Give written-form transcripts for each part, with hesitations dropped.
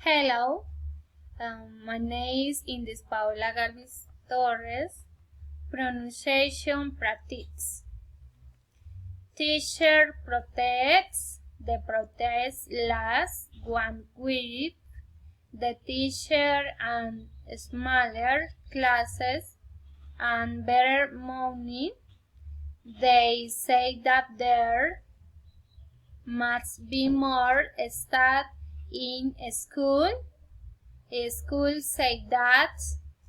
Hello, my name is Indis Paula Galvis Torres. Pronunciation practice. Teacher protects. The protest lasts 1 week. The teacher and smaller classes and better money. They say that there must be more staff in school. Schools say that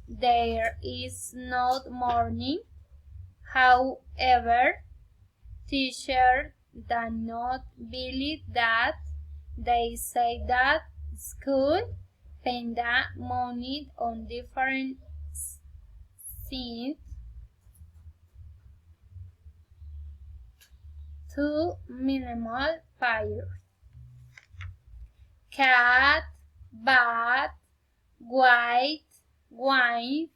there is not morning. However, teachers do not believe that. They say that school spend money on different things to minimal fire. Cat, bat, white, wine,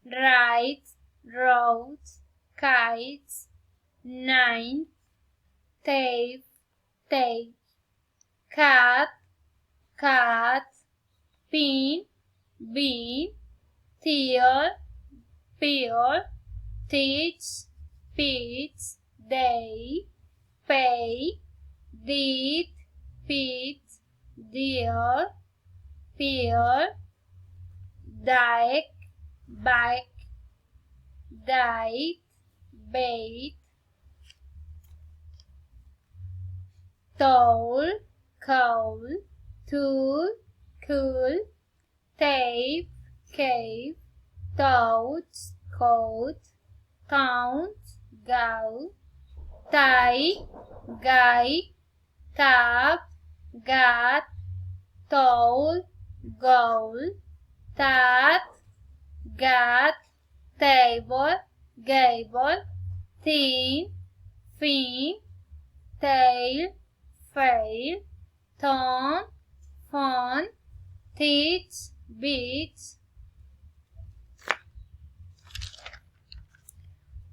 right, road, kites, nine, tape, tape, cat, cat, pin, bean, teal, peel, teach, pitch, day, pay, did, pit, deal, peel, dike, bike, diet, bait, toll, coal, tool, cool, tape, cave, touch, coat, count, go, tie, guy, tap, got, toll, goal, tat, got, table, gable, thin, fin, tail, fail, tone, phone, teach, beach.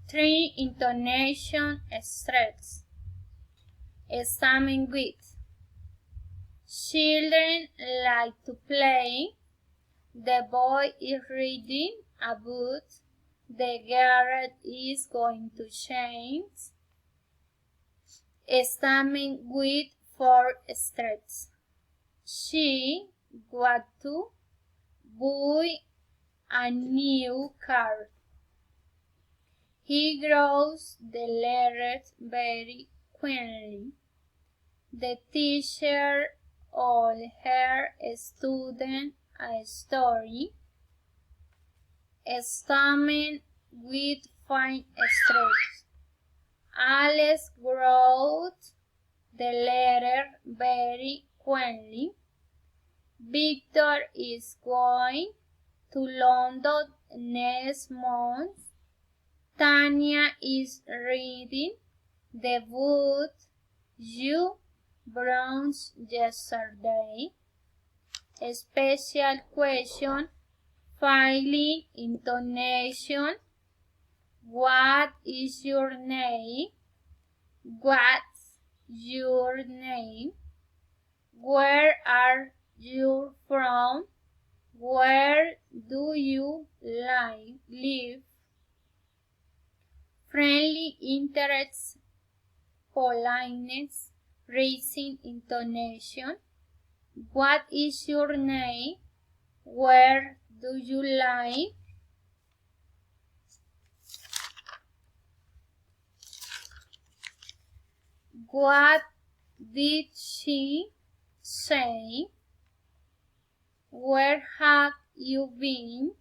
3 intonation stress. Examine with. Children like to play. The boy is reading a book. The girl is going to change. Examine with 4 stress. She got to buy a new car. He grows the letters very quickly. The teacher told her student a story. Examine with 5 stress. Alice wrote the letter very quickly. Victor is going to London next month. Tanya is reading the book you brought yesterday. A special question, filing, intonation. What is your name? What's your name? Where are you from? Where do you live? Friendly interest, politeness, raising intonation. What is your name? Where do you live? What did she say? Where have you been?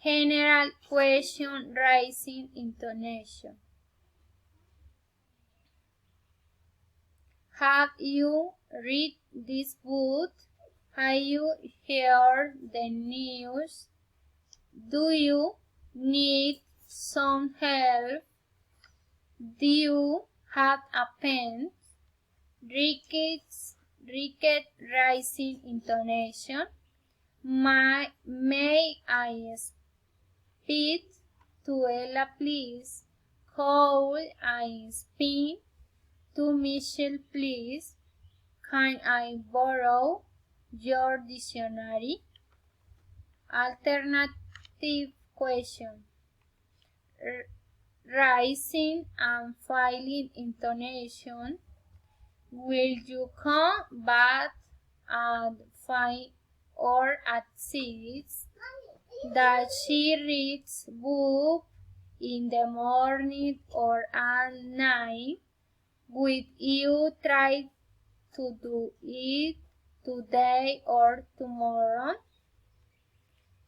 General question, raising intonation. Have you read this book? Have you heard the news? Do you need some help? Do you have a pen? Ricket rising intonation. May I speak to Ella, please? Could I speak to Michelle, please? Can I borrow your dictionary. Alternative question. Rising and falling intonation. Will you come back at 5 or at 6? Does she reads book in the morning or at night? Will you try to do it today or tomorrow?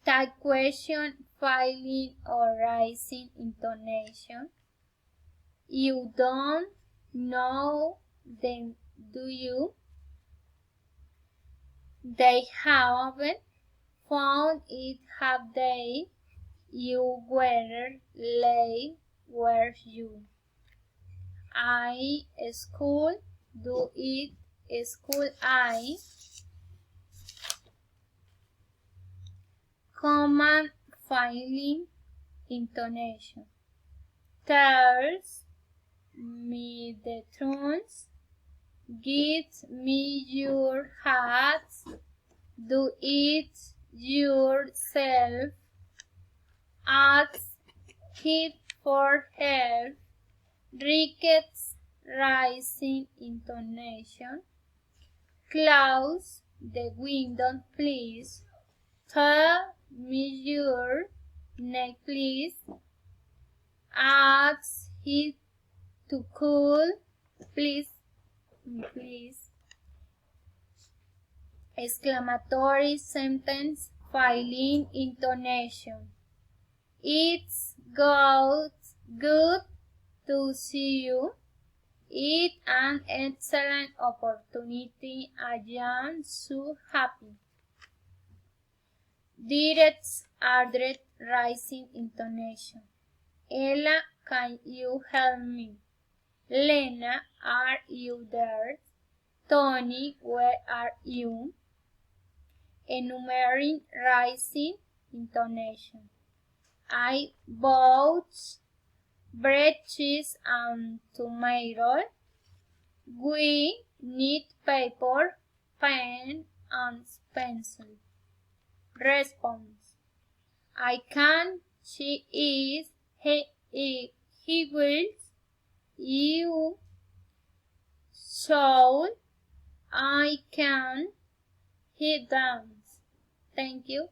Type question, falling or rising intonation. You don't know, then do you? They haven't found it, have they? You were late, were you? I school, do it, school I. Command filing intonation. Tells me the truth. Give me your hats. Do it yourself. Ask him for help. Ricketts rising intonation. Close the window, please. Tell me your necklace. Ask him to cool, please. Exclamatory sentence, filing intonation. It's good to see you. It's an excellent opportunity. I am so happy. Direct address rising intonation. Ella, can you help me? Lena, are you there? Tony, where are you? Enumerating rising intonation. I bought bread, cheese, and tomato. We need paper, pen, and pencil. Response. I can, she is, he will, you, so, I can, he dance. Thank you.